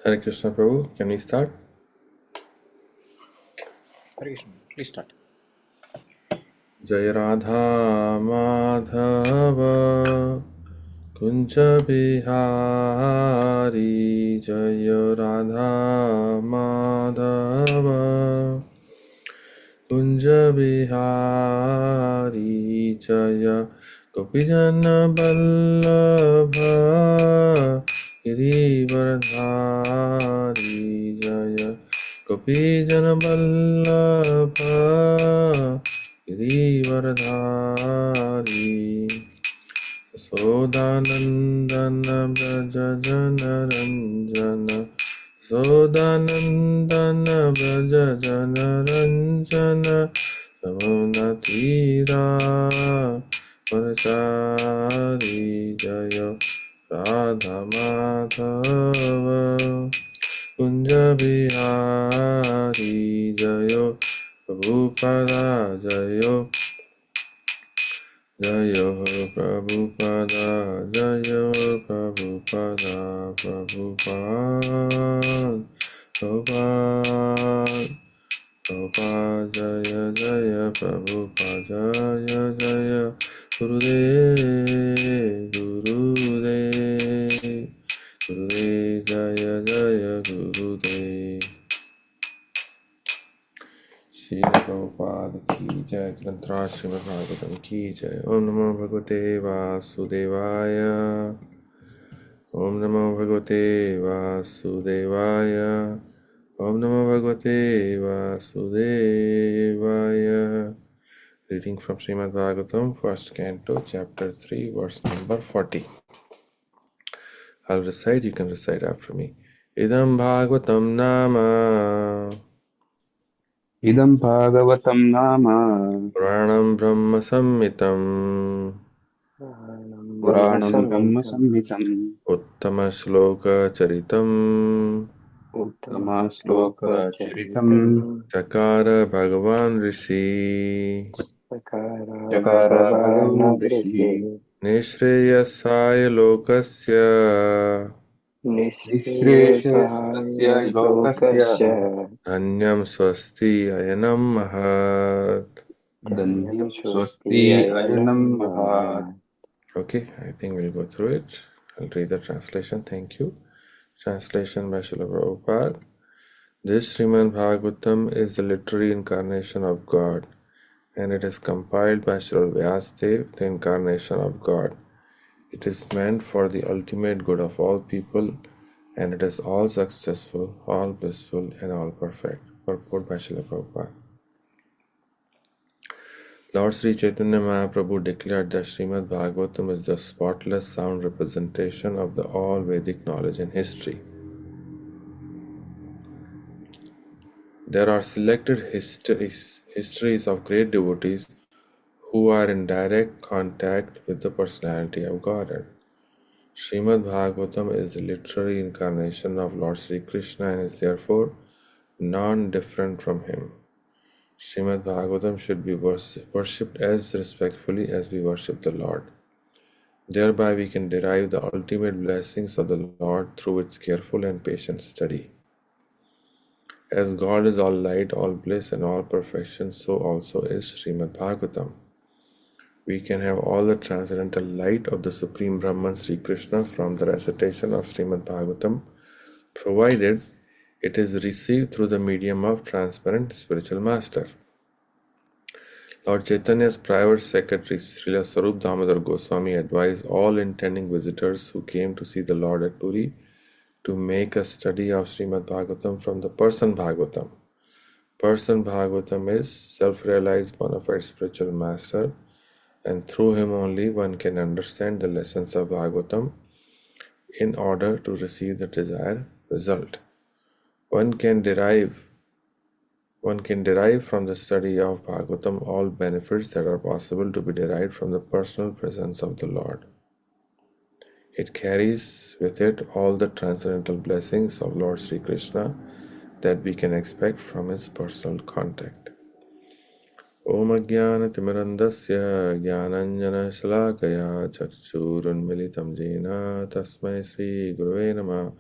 Hare Krishna Prabhu, can we start? Hare Krishna, please start. Jai Radha Madhava Kunja Bihari Jai Radha Madhava Kunja Bihari Jaya Gopijana Vallabha Girivardhari Jaya Gopijana Vallabha Girivardhari Sodanandana Braja Jana Ranjana Sodanandana Braja Jana Ranjana Samuna Tira Parachari Jaya Radha Madhava Kunja Bihari Jayo Prabhupada Jayo Jayo Prabhupada Jayo Prabhupada Prabhupada Prabhupada Prabhupada Jaya Jaya Prabhupada Jaya Jaya Gurudev Gurudev Gurudev Jaya Jaya Gurudev Shri Prabhupada ki jai, Granthra Srimad Bhagavatam ki jai. Om Namo Bhagavate Vasudevaya. Om Namo Bhagavate Vasudevaya. Om Namo Bhagavate Vasudevaya. Reading from Srimad Bhagavatam, first canto, chapter 3, verse number 40. I'll recite, you can recite after me. Idam Bhagavatam Nama Idam Bhagavatam Nama Puranam Brahma Sammitam Puranam Brahma Samhitam Uttama Shloka Charitam Uttama Sloka Charitam Chakara Bhagavan Rishi Chakara Bhagavan Rishi Nishreyasaya Lokasya Nishreshasya Lokasya Dhanyam Swasti Ayanam Mahat. Danyam Swasti Ayanam Mahat. Okay, I think we'll go through it. I'll read the translation. Thank you. Translation by Srila Prabhupada. This Srimad Bhagavatam is the literary incarnation of God, and it is compiled by Srila Vyasadeva, the incarnation of God. It is meant for the ultimate good of all people, and it is all successful, all blissful, and all perfect. Purport by Srila Prabhupada. Lord Sri Chaitanya Mahaprabhu declared that Srimad Bhagavatam is the spotless sound representation of the all Vedic knowledge and history. There are selected histories of great devotees who are in direct contact with the personality of Godhead. Srimad Bhagavatam is the literary incarnation of Lord Sri Krishna and is therefore non-different from him. Srimad Bhagavatam should be worshipped as respectfully as we worship the Lord. Thereby we can derive the ultimate blessings of the Lord through its careful and patient study. As God is all light, all bliss, and all perfection, so also is Srimad Bhagavatam. We can have all the transcendental light of the Supreme Brahman Sri Krishna from the recitation of Srimad Bhagavatam, provided it is received through the medium of transparent spiritual master. Lord Chaitanya's private secretary Srila Sarup Damodar Goswami advised all intending visitors who came to see the Lord at Puri to make a study of Srimad Bhagavatam from the Person Bhagavatam. Person Bhagavatam is self-realized bona fide spiritual master, and through him only one can understand the lessons of Bhagavatam in order to receive the desired result. One can derive from the study of Bhagavatam all benefits that are possible to be derived from the personal presence of the Lord. It carries with it all the transcendental blessings of Lord Sri Krishna that we can expect from his personal contact. Om Ajnana Timirandasya Jnananjana Shalakaya Chakshurunmilitam Jena Tasmai Sri Gurave Namah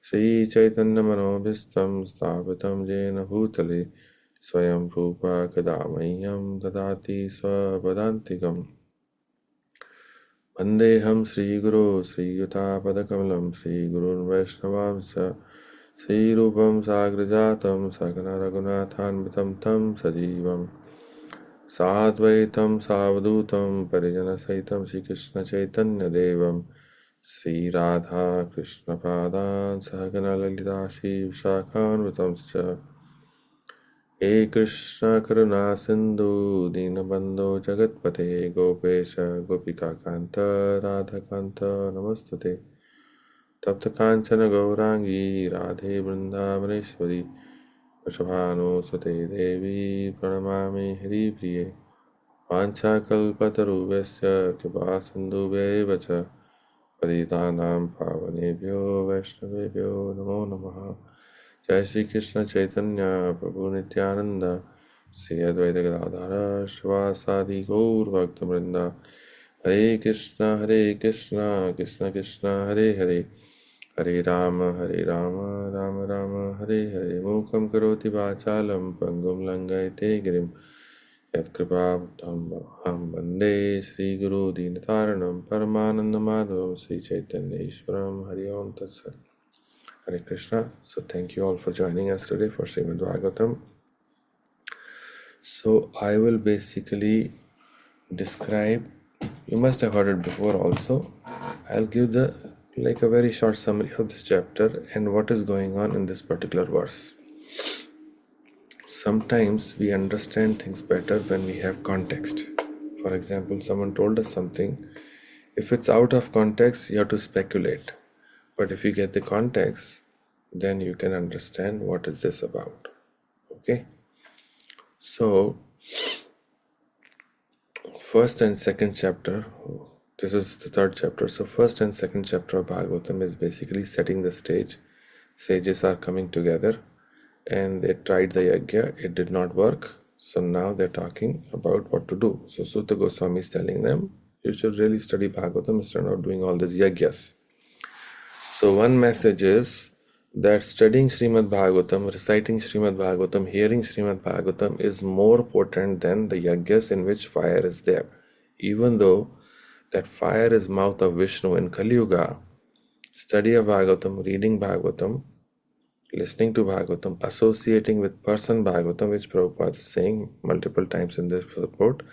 Shri Chaitanya Manobhistam Sthapitam Jena Bhutale Swayam Rupa Kadamayyam Dadati Swapadantikam Vandeham Sri Guru Sri Yuta Padakamalam Sri Gurun Vaishnavamsa Sri Rupam Sagrajatam Sakana Raghunathan Tam Sajivam Sadvaitam Savadhutam Parijana Saitam Shri Krishna Chaitanya Devam Sri Radha Krishna Padan Sahagana Lalita Shri Vishakhan Vitamscha He Krishna Karuna Sindhu Dinabandho Jagatpate Gopesha Gopika Kanta Radha Kanta Namastate Tapta Kanchana Gaurangi Radhe Vrindavaneshwari Vrishabhanu Sute Devi Pranamami Hari Priye Panchakalpatarubhasya Kripa Sindhubheva Cha Paritanam Pavanebhyo Vaishnavebhyo Namo Namaha Jai Shri Krishna Chaitanya Prabhu Nityananda Sri Advaita Gadadhara Shivasadi Gaur Bhakta Vrinda Hare Krishna Krishna Krishna Hare Hare Hare Rama Rama Rama Hare Hare Mukam Karoti Vachalam Pangum Langaite Girim Yatkripatam Ham Bande Sri Guru Dinataranam Paramananda Madhavam Sri Chaitanya Ishwaram Hari Om Tat Sat. Hare Krishna. So thank you all for joining us today for Srimad Bhagavatam. So I will basically describe, you must have heard it before also. I'll give a very short summary of this chapter and what is going on in this particular verse. Sometimes we understand things better when we have context. For example, someone told us something. If it's out of context, you have to speculate. But if you get the context, then you can understand what is this about. Okay? So, first and second chapter, this is the third chapter. So, first and second chapter of Bhagavatam is basically setting the stage. Sages are coming together and they tried the yajna, it did not work. So now they're talking about what to do. So Sutta Goswami is telling them, you should really study Bhagavatam instead of doing all these yajnas. So one message is that studying Srimad Bhagavatam, reciting Srimad Bhagavatam, hearing Srimad Bhagavatam is more potent than the yajnas in which fire is there. Even though that fire is mouth of Vishnu in Kali Yuga, study of Bhagavatam, reading Bhagavatam, listening to Bhagavatam, associating with person Bhagavatam, which Prabhupada is saying multiple times in this report,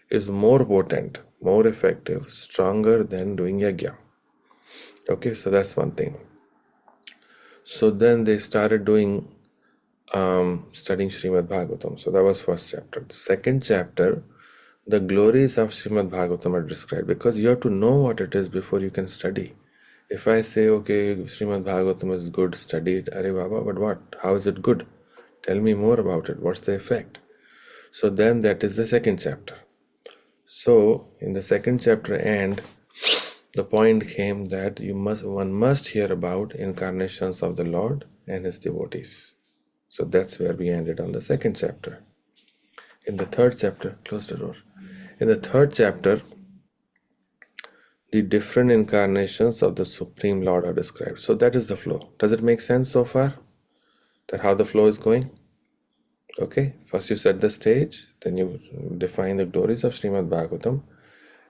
is more potent, more effective, stronger than doing yajna. Okay, so that's one thing. So then they started doing studying Srimad Bhagavatam. So that was first chapter. The second chapter, the glories of Srimad Bhagavatam are described because you have to know what it is before you can study. If I say, okay, Srimad Bhagavatam is good, study it, Are Baba, but what? How is it good? Tell me more about it. What's the effect? So then that is the second chapter. So in the second chapter end, the point came that one must hear about incarnations of the Lord and his devotees. So that's where we ended on the second chapter. In the third chapter, close the door. In the third chapter, the different incarnations of the Supreme Lord are described. So that is the flow. Does it make sense so far? That how the flow is going? Okay, first you set the stage, then you define the glories of Srimad Bhagavatam,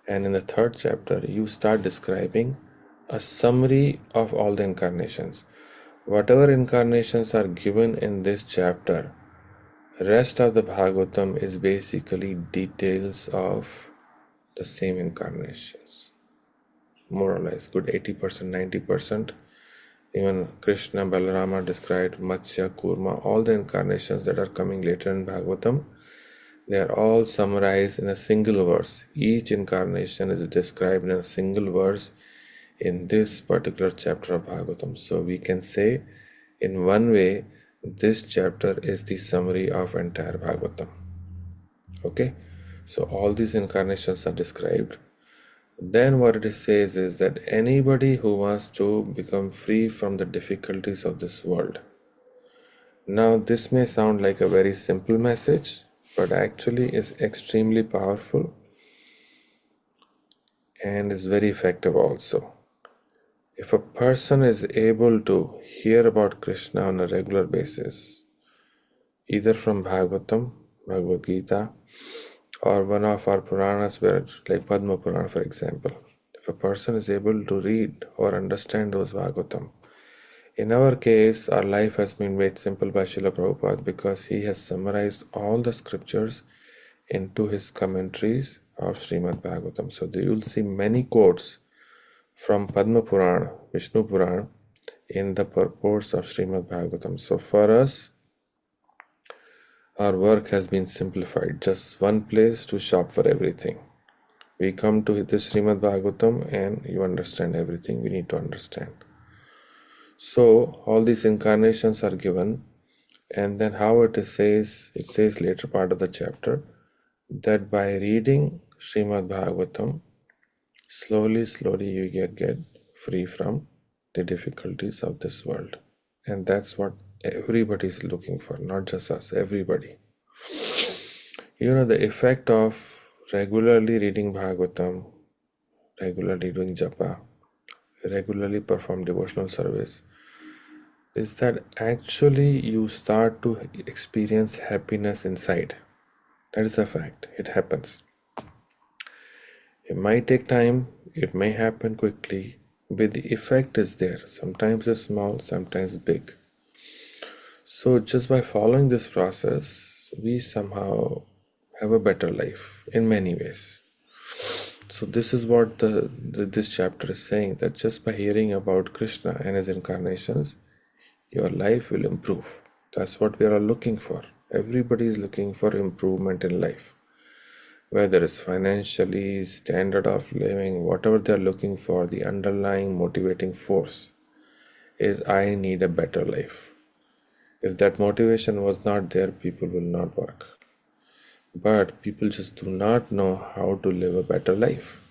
and in the third chapter you start describing a summary of all the incarnations. Whatever incarnations are given in this chapter, rest of the Bhagavatam is basically details of the same incarnations. More or less, good 80%, 90%. Even Krishna, Balarama described, Matsya, Kurma, all the incarnations that are coming later in Bhagavatam, they are all summarized in a single verse. Each incarnation is described in a single verse in this particular chapter of Bhagavatam. So we can say, in one way, this chapter is the summary of entire Bhagavatam. Okay? So all these incarnations are described. Then what it says is that anybody who wants to become free from the difficulties of this world. Now this may sound like a very simple message, but actually is extremely powerful and is very effective also. If a person is able to hear about Krishna on a regular basis, either from Bhagavatam, Bhagavad Gita, or one of our Puranas, where, like Padma Purana, for example, if a person is able to read or understand those Bhagavatam, in our case, our life has been made simple by Srila Prabhupada because he has summarized all the scriptures into his commentaries of Srimad Bhagavatam. So you'll see many quotes from Padma Purana, Vishnu Purana, in the purports of Srimad Bhagavatam. So for us, our work has been simplified. Just one place to shop for everything. We come to this Srimad Bhagavatam and you understand everything we need to understand. So all these incarnations are given, and then how it says later part of the chapter that by reading Srimad Bhagavatam, slowly you get free from the difficulties of this world. And that's what everybody is looking for, not just us, everybody. The effect of regularly reading Bhagavatam, regularly doing japa, regularly perform devotional service, is that actually you start to experience happiness inside. That is a fact. It happens. It might take time, it may happen quickly, but the effect is there. Sometimes it's small, sometimes it's big. So just by following this process, we somehow have a better life in many ways. So this is what this chapter is saying, that just by hearing about Krishna and his incarnations, your life will improve. That's what we are all looking for. Everybody is looking for improvement in life. Whether it's financially, standard of living, whatever they're looking for, the underlying motivating force is I need a better life. If that motivation was not there, people will not work. But people just do not know how to live a better life.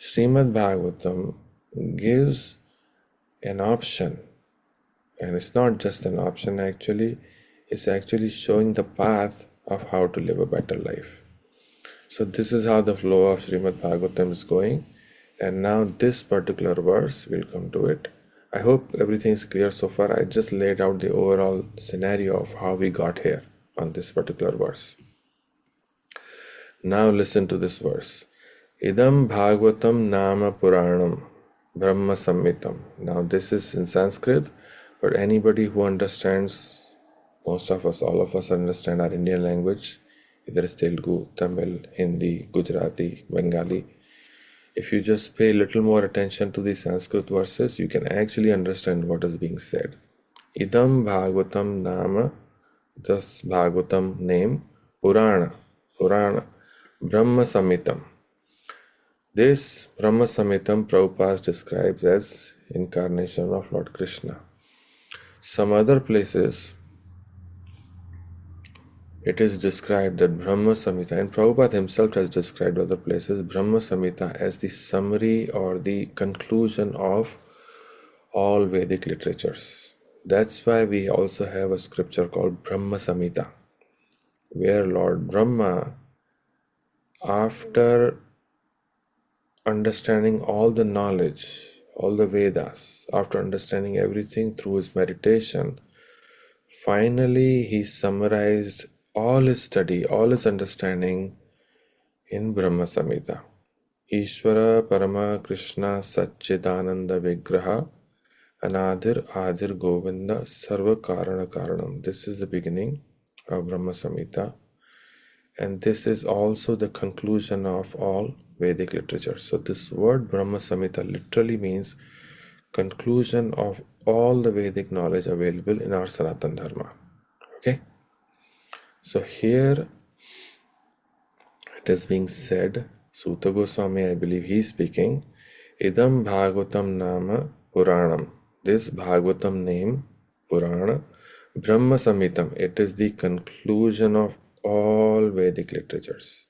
Srimad Bhagavatam gives an option, and it's not just an option actually, it's actually showing the path of how to live a better life. So this is how the flow of Srimad Bhagavatam is going, and now this particular verse, we'll come to it. I hope everything is clear so far. I just laid out the overall scenario of how we got here on this particular verse. Now listen to this verse. Idam Bhagavatam Nama Puranam Brahma Samhitam. Now this is in Sanskrit, but anybody who understands, most of us, all of us understand our Indian language, either it's Telugu, Tamil, Hindi, Gujarati, Bengali. If you just pay a little more attention to the Sanskrit verses, you can actually understand what is being said. Idam Bhagavatam Nama, this Bhagavatam name, Purana, Brahma Samhitam. This Brahma Samhitam Prabhupada describes as incarnation of Lord Krishna. Some other places it is described that Brahma Samhita, and Prabhupada himself has described other places, Brahma Samhita as the summary or the conclusion of all Vedic literatures. That's why we also have a scripture called Brahma Samhita, where Lord Brahma, after understanding all the knowledge, all the Vedas, after understanding everything through his meditation, finally he summarized all his study, all his understanding in Brahma Samhita. Ishvara Parama Krishna Satchidananda Vigraha Anadir Adir Govinda Sarva Karana Karanam. This is the beginning of Brahma Samhita, and this is also the conclusion of all Vedic literature. So this word Brahma Samhita literally means conclusion of all the Vedic knowledge available in our Sanatana Dharma. Okay? So here it is being said, Suta Goswami, I believe he is speaking, Idam Bhagavatam Nama Puranam. This Bhagavatam name, Purana, Brahma Samhitam. It is the conclusion of all Vedic literatures.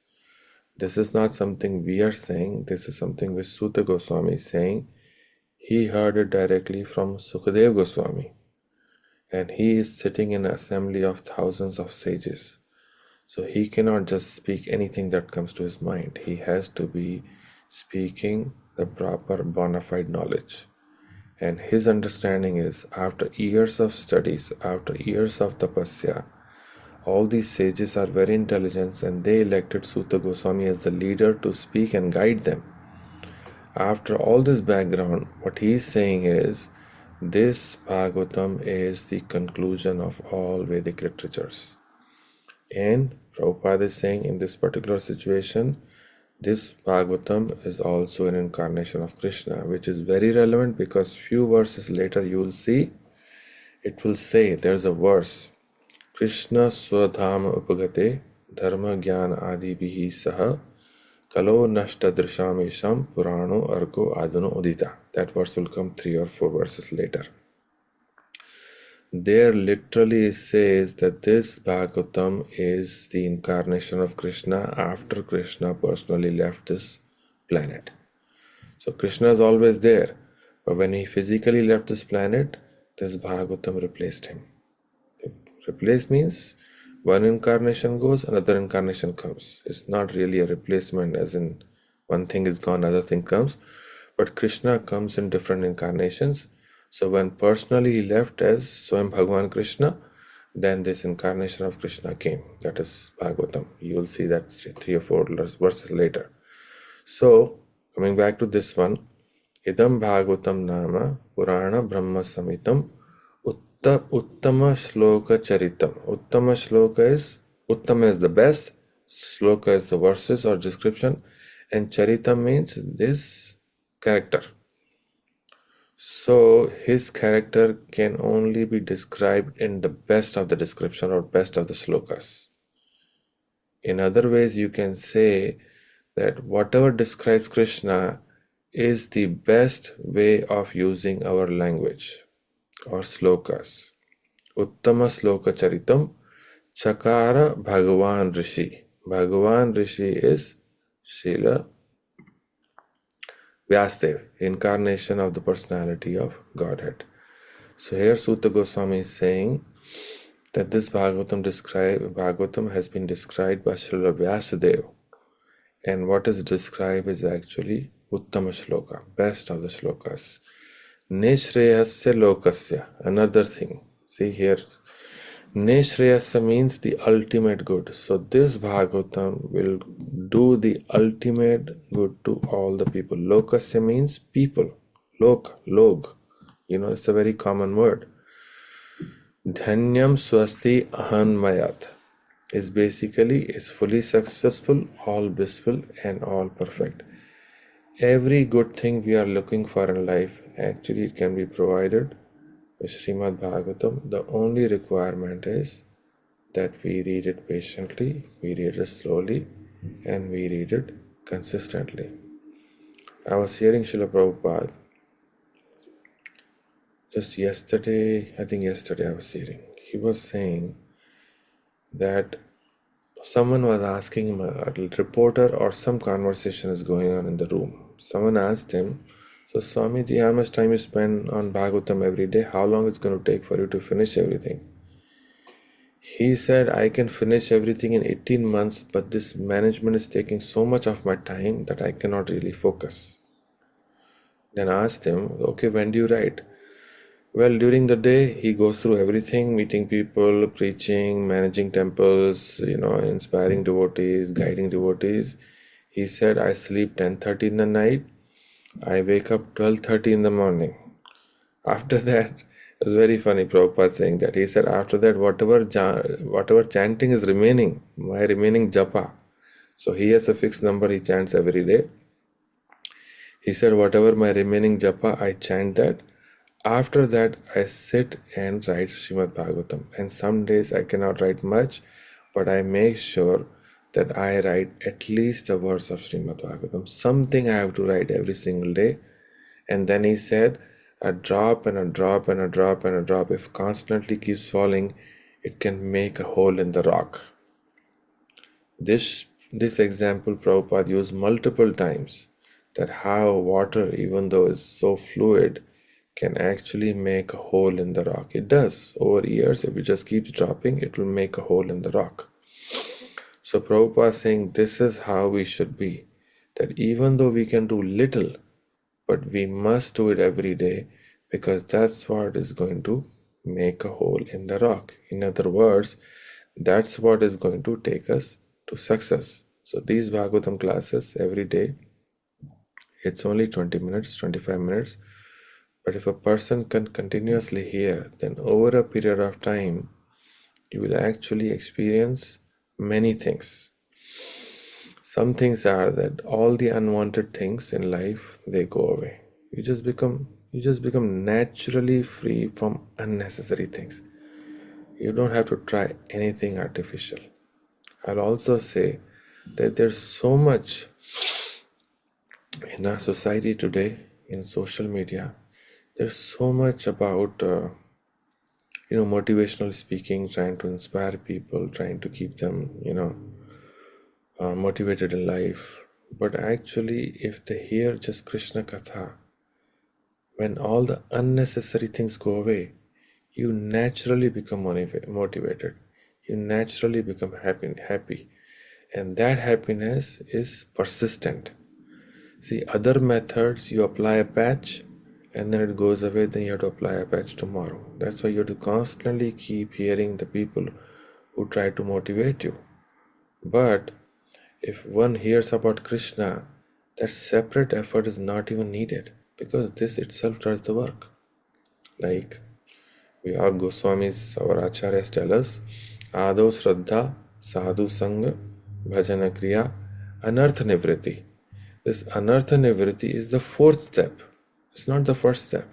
This is not something we are saying, this is something which Suta Goswami is saying. He heard it directly from Sukadev Goswami. And he is sitting in an assembly of thousands of sages. So he cannot just speak anything that comes to his mind. He has to be speaking the proper bona fide knowledge. And his understanding is, after years of studies, after years of tapasya, all these sages are very intelligent and they elected Suta Goswami as the leader to speak and guide them. After all this background, what he is saying is, this Bhagavatam is the conclusion of all Vedic literatures. And Prabhupada is saying in this particular situation, this Bhagavatam is also an incarnation of Krishna, which is very relevant because few verses later you will see, it will say, there's a verse, Krishna Swadhama Upagate Dharma Gyan Adi Bihi Saha Kalo Nashta Drishamesham Purano Argo Adano Udita. That verse will come 3 or 4 verses later. There literally says that this Bhagavatam is the incarnation of Krishna after Krishna personally left this planet. So Krishna is always there, but when he physically left this planet, this Bhagavatam replaced him. Replace means one incarnation goes, another incarnation comes. It's not really a replacement as in one thing is gone, another thing comes. But Krishna comes in different incarnations. So when personally he left as Swayam Bhagavan Krishna, then this incarnation of Krishna came. That is Bhagavatam. You will see that 3 or 4 verses later. So coming back to this one, Idam Bhagavatam Nama Purana Brahma Samitam Uttama Shloka Charitam. Uttama Shloka is, Uttama is the best, Shloka is the verses or description, and Charitam means this character. So his character can only be described in the best of the description or best of the shlokas. In other ways, you can say that whatever describes Krishna is the best way of using our language or slokas. Uttama Sloka Charitam Chakara Bhagavan Rishi. Bhagavan Rishi is Srila Vyasadev, incarnation of the personality of Godhead. So here Suta Goswami is saying that this Bhagavatam has been described by Srila Vyasadev, and what is described is actually Uttama Shloka, best of the shlokas. Neshreyasya Lokasya, another thing. See here, Neshreyasya means the ultimate good. So this Bhagavatam will do the ultimate good to all the people. Lokasya means people. Log. It's a very common word. Dhanyam Swasti Ahanmayat is fully successful, all blissful and all perfect. Every good thing we are looking for in life, actually it can be provided with Srimad Bhagavatam. The only requirement is that we read it patiently, we read it slowly, and we read it consistently. I was hearing Srila Prabhupada just yesterday I was hearing. He was saying that someone was asking him, a reporter or some conversation is going on in the room. Someone asked him, so Swamiji, how much time you spend on Bhagavatam every day? How long it's going to take for you to finish everything? He said, I can finish everything in 18 months, but this management is taking so much of my time that I cannot really focus. Then I asked him, okay, when do you write? Well, during the day, he goes through everything, meeting people, preaching, managing temples, inspiring devotees, guiding devotees. He said, I sleep 10:30 in the night. I wake up 12:30 in the morning. After that, it was very funny, Prabhupada saying that. He said, after that, whatever chanting is remaining, my remaining japa. So he has a fixed number he chants every day. He said, whatever my remaining japa, I chant that. After that, I sit and write Srimad Bhagavatam. And some days I cannot write much, but I make sure that I write at least a verse of Srimad Bhagavatam. Something I have to write every single day. And then he said, a drop and a drop and a drop and a drop, if constantly keeps falling, it can make a hole in the rock. This example Prabhupada used multiple times, that how water, even though it's so fluid, can actually make a hole in the rock. It does. Over years, if it just keeps dropping, it will make a hole in the rock. So Prabhupada is saying this is how we should be. That even though we can do little, but we must do it every day, because that's what is going to make a hole in the rock. In other words, that's what is going to take us to success. So these Bhagavatam classes every day, it's only 20 minutes, 25 minutes. But if a person can continuously hear, then over a period of time, you will actually experience many things. Some things are that all the unwanted things in life, they go away. You just become naturally free from unnecessary things. You don't have to try anything artificial. I'll also say that there's so much in our society today, in social media, there's so much about motivational speaking, trying to inspire people, trying to keep them motivated in life. But actually, if they hear just Krishna Katha, when all the unnecessary things go away, you naturally become motivated. You naturally become happy. And that happiness is persistent. See, other methods, you apply a patch and then it goes away, then you have to apply a patch tomorrow. That's why you have to constantly keep hearing the people who try to motivate you. But if one hears about Krishna, that separate effort is not even needed because this itself does the work. Like our Goswamis, our Acharyas tell us, Ado Shraddha, Sadhu Sangha, Bhajana Kriya, Anartha Nivriti. This Anartha Nivriti is the fourth step. It's not the first step.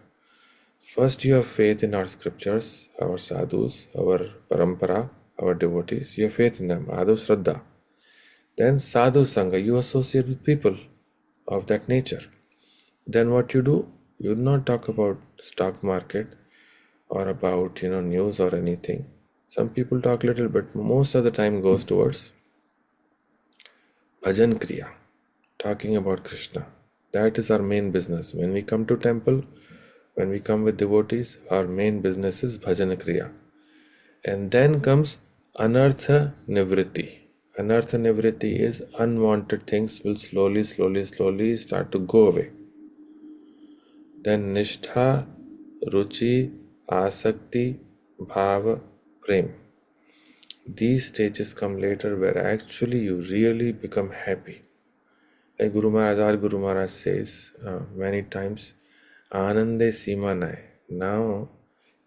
First, you have faith in our scriptures, our sadhus, our parampara, our devotees. You have faith in them, Ado Shraddha. Then Sadhu Sangha, you associate with people of that nature. Then what you do? You do not talk about stock market or about news or anything. Some people talk little, but most of the time goes towards bhajan kriya, talking about Krishna. That is our main business. When we come to temple, when we come with devotees, our main business is bhajan kriya. And then comes anartha nivriti. Anartha nivriti is unwanted things will slowly start to go away. Then nishtha, ruchi, asakti, bhava, prem. These stages come later where actually you really become happy. Like Guru Maharaj says many times, Anande Simanai. Now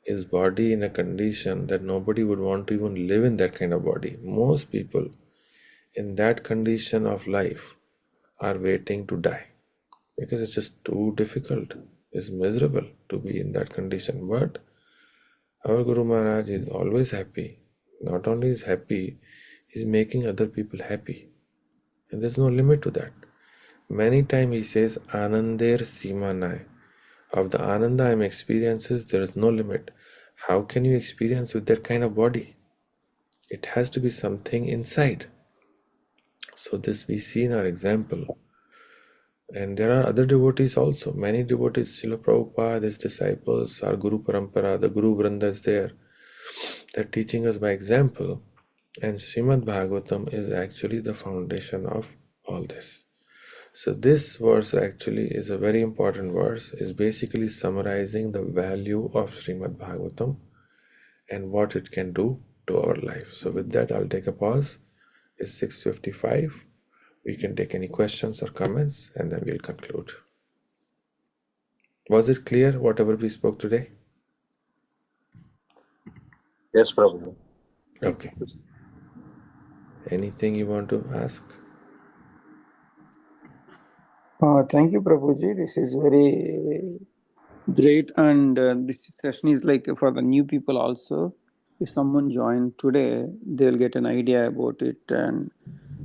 his body in a condition that nobody would want to even live in that kind of body. Most people in that condition of life are waiting to die because it's just too difficult. It's miserable to be in that condition. But our Guru Maharaj is always happy. Not only is happy, he's making other people happy. And there's no limit to that. Many times he says, Anandir Simanai. Of the Ananda I'm experiences, there is no limit. How can you experience with that kind of body? It has to be something inside. So this we see in our example. And there are other devotees also. Many devotees, Srila Prabhupada, his disciples, our Guru Parampara, the Guru Vrinda is there. They're teaching us by example. And Srimad Bhagavatam is actually the foundation of all this. So this verse actually is a very important verse. It's basically summarizing the value of Srimad Bhagavatam and what it can do to our life. So with that, I'll take a pause. It's 6:55. We can take any questions or comments and then we'll conclude. Was it clear whatever we spoke today? Yes, Prabhu. Okay. Anything you want to ask? Thank you, Prabhuji. This is very great, and this session is like for the new people also. If someone joined today, they'll get an idea about it and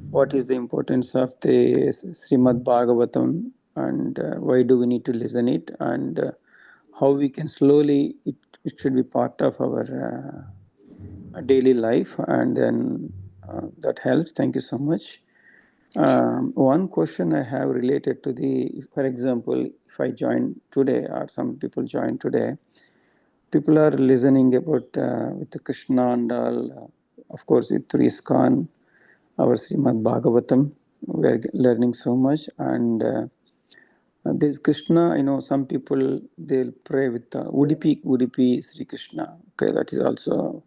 what is the importance of the Srimad Bhagavatam and why do we need to listen it and how we can slowly, it should be part of our daily life, and then that helps. Thank you so much. One question I have related to for example, if I join today or some people join today, people are listening about with the Krishna and all, of course, with through ISKCON, our Srimad Bhagavatam, we are learning so much. And There's Krishna, some people, they'll pray with Udupi Sri Krishna. Okay, that is also,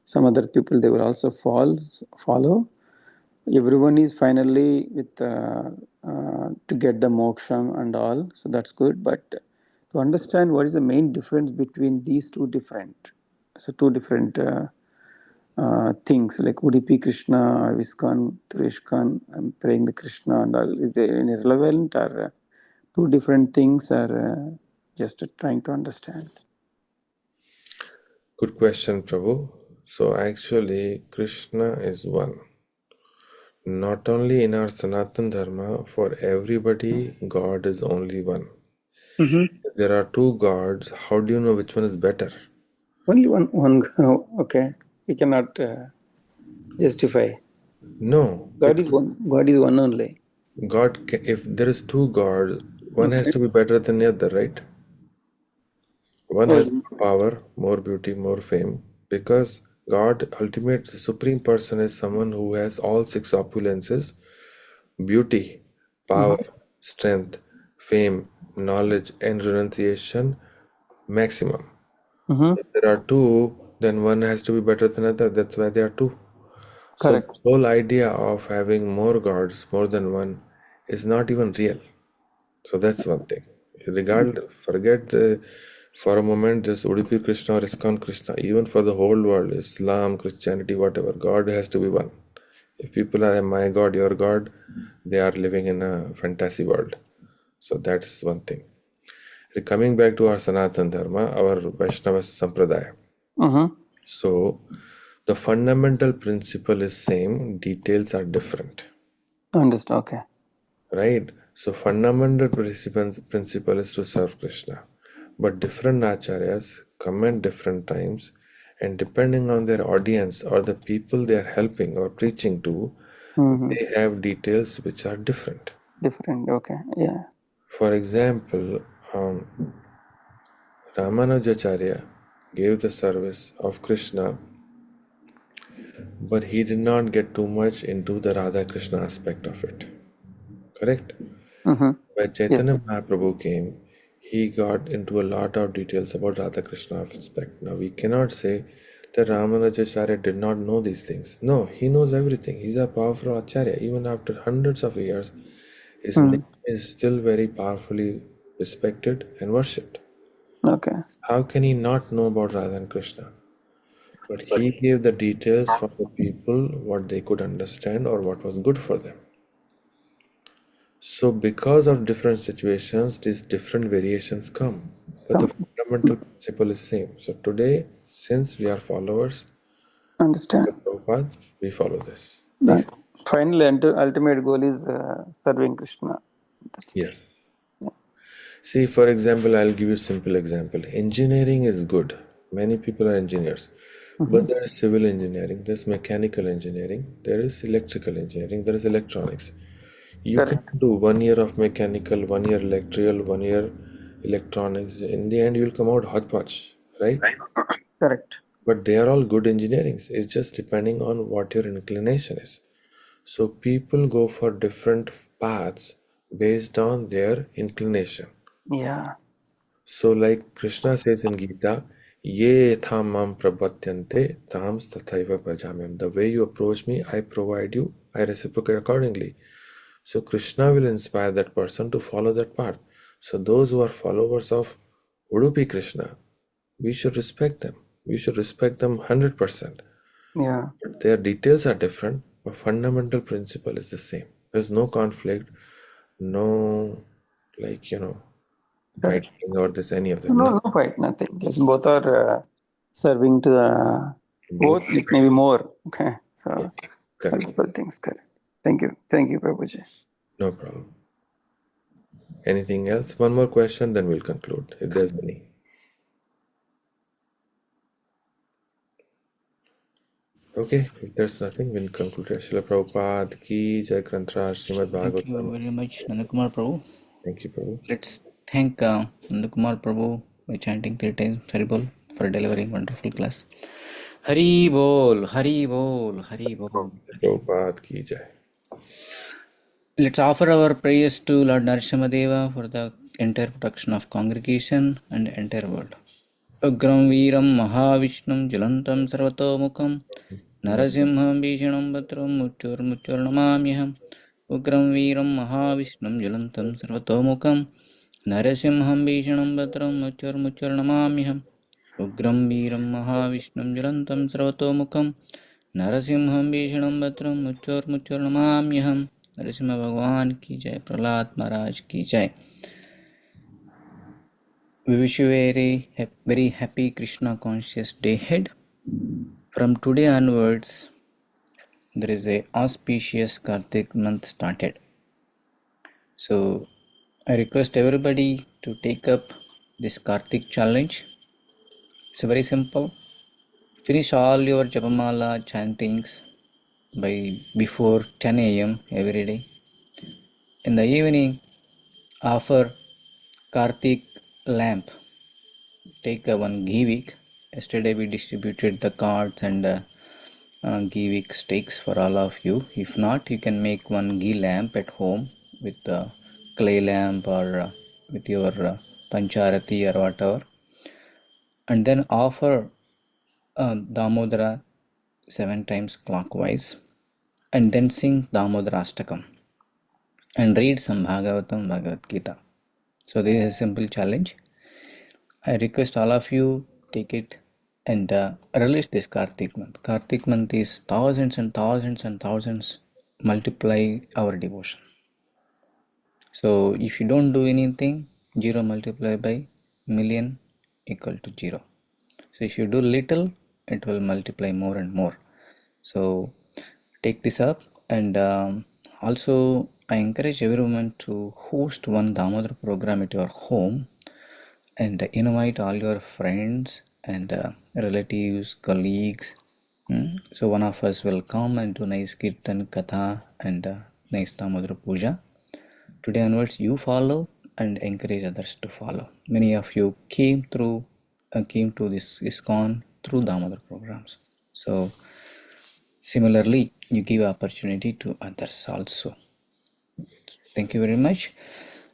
some other people, they will also follow. Everyone is finally with to get the moksha and all, so that's good. But to understand what is the main difference between these two different things, like Udupi Krishna or ISKCON, through ISKCON, I'm praying the Krishna and all, is there any relevant, or two different things, or just trying to understand? Good question, Prabhu. So actually, Krishna is one. Not only in our Sanatan Dharma, for everybody, God is only one. If there are two gods, how do you know which one is better? Only one. Okay, we cannot justify. No, God is one. God is one only. if there is two gods, one has Okay. to be better than the other, right? One Oh, has more power, more beauty, more fame, because God, ultimate supreme person, is someone who has all six opulences: beauty, power, strength, fame, knowledge, and renunciation maximum. mm-hmm. If there are two, then one has to be better than other. That's why there are two. So the Correct. whole idea of having more gods, more than one, is not even real. So that's one thing. Forget for a moment this Udupi Krishna or ISKCON Krishna. Even for the whole world, Islam, Christianity, whatever, God has to be one. If people are my God, your God, they are living in a fantasy world. So that's one thing. Coming back to our Sanatan Dharma, our Vaishnava Sampradaya. Mm-hmm. So the fundamental principle is same, details are different. Understood. Okay. Right? So fundamental principle is to serve Krishna. But different acharyas come at different times, and depending on their audience or the people they are helping or preaching to, Mm-hmm. they have details which are different. Different. Okay. Yeah. For example, Ramanujacharya gave the service of Krishna, but he did not get too much into the Radha Krishna aspect of it. Correct? Mm-hmm. When Chaitanya Yes. Mahaprabhu came, he got into a lot of details about Radha Krishna aspect. Now, we cannot say that Ramanujacharya did not know these things. No, he knows everything. He's a powerful Acharya. Even after hundreds of years, his name Mm. is still very powerfully respected and worshipped. Okay. How can he not know about Radha and Krishna? But he gave the details for the people, what they could understand or what was good for them. So, because of different situations, these different variations come, but the fundamental principle is same. So today, since we are followers Understand. of Prabhupada, we follow this. Yeah. That's Finally, ultimate goal is serving Krishna. That's it. yes. See, for example, I'll give you a simple example. Engineering is good. Many people are engineers, Mm-hmm. but there is civil engineering, there's mechanical engineering, there is electrical engineering, there is electronics. You can Correct. do 1 year of mechanical, 1 year electrical, 1 year electronics. In the end, you'll come out hodgepodge, right? Correct. But they are all good engineerings. It's just depending on what your inclination is. So people go for different paths based on their inclination. Yeah. So, like Krishna says in Gita, Ye tham mam prabhatyante tam tathaiva bhajamyam. The way you approach me, I provide you, I reciprocate accordingly. So Krishna will inspire that person to follow that path. So those who are followers of Udupi Krishna, we should respect them. We should respect them 100%. Yeah. Their details are different, but fundamental principle is the same. There's no conflict, no Correct. fighting or this any of them. No, No, no fight, nothing. Just both are serving to the both. both. It may be more. Okay. So Yes, correct. multiple things. Correct. Thank you. Thank you, Prabhuji. No problem. Anything else? One more question, then we'll conclude if there's any. Okay, if there's nothing, we'll conclude. Srila Prabhupada ki Jai Granthra Srimad Thank you Bhagavatam. very much, Nanda Kumar Prabhu. Thank you, Prabhu. Let's thank Nanda Kumar Prabhu by chanting 3 times Hari Bol for delivering wonderful class. Hari Bol, Hari Bol, Hari Bol, Hari Bol. Prabhupada ki Jai. Let's offer our prayers to Lord Narasimhadeva for the entire protection of congregation and entire world. Ugram Veeram Mahavishnum Jalantam Sarvatomukam Narasimham Bhishanam Bhatram Muchurnamamyaham Ugram Veeram Mahavishnum Jalantam Sarvatomukam Narasimham Bhishanam Bhatram Muchurnamamyaham Ugram Veeram Mahavishnum Jalantam Sarvatomukam Narasimham Bhishanam Bhatram Muchurnamamyaham Narasimha भगवान की जय, प्रहलाद महाराज की जय. We wish you a very happy Krishna conscious day ahead. From today onwards, there is a auspicious Kartik month started. So I request everybody to take up this Kartik challenge. It's very simple. Finish all your Japamala chantings by before 10 a.m. every day. In the evening, offer Kartik lamp. Take one ghee week. Yesterday we distributed the cards and ghee week sticks for all of you. If not, you can make one ghee lamp at home with a clay lamp or with your pancharati or whatever, and then offer Damodara 7 times clockwise, and then sing Damodara Ashtakam and read some Bhagavatam, Bhagavad Gita. So this is a simple challenge. I request all of you take it and release this Kartik month. Kartik month is thousands and thousands and thousands multiply our devotion. So if you don't do anything, 0 multiplied by million equal to 0. So if you do little, it will multiply more and more. So take this up, and also I encourage everyone to host one Damodar program at your home and invite all your friends and relatives, colleagues. So one of us will come and do nice kirtan, katha and nice Damodar puja. Today onwards you follow and encourage others to follow. Many of you came to this ISKCON through Damodar programs. So similarly, you give opportunity to others also. Thank you very much.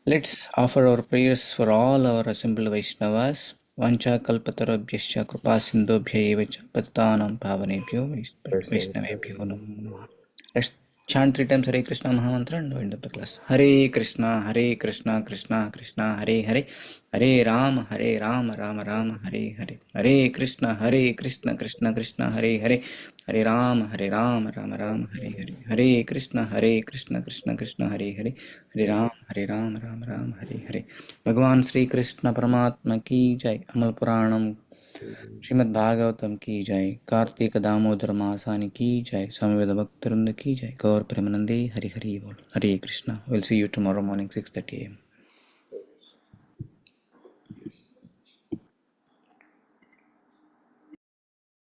Let's offer our prayers for all our assembled Vaishnavas. Vancha kalpatarabhyascha kripa sindhobhya cha pattanam pavanebhyo Vaishnavebhyo namo namaha. Let's chant 3 times Hare Krishna Mahamantra and wind up the class. Hare Krishna, Krishna Krishna, Hare Hare, Hare Rama, Rama Rama, Hare Hare. Hare Krishna, Krishna Krishna, Hare Hare, Hare Rama, Rama Rama, Hare Hare. Hare Krishna, Krishna Krishna, Hare Hare, Hare Rama, Rama Hare Hare. Bhagavan Sri Krishna Paramatma ki jai. Amal Puranam Shrimad Bhagavatam की जय. कार्तिक दामोदर मासानि की जय. समवेद भक्तवृंद की जय. गौर प्रेमानंदे हरि हरि बोल. हरे Krishna. We'll see you tomorrow morning 6:30 a.m.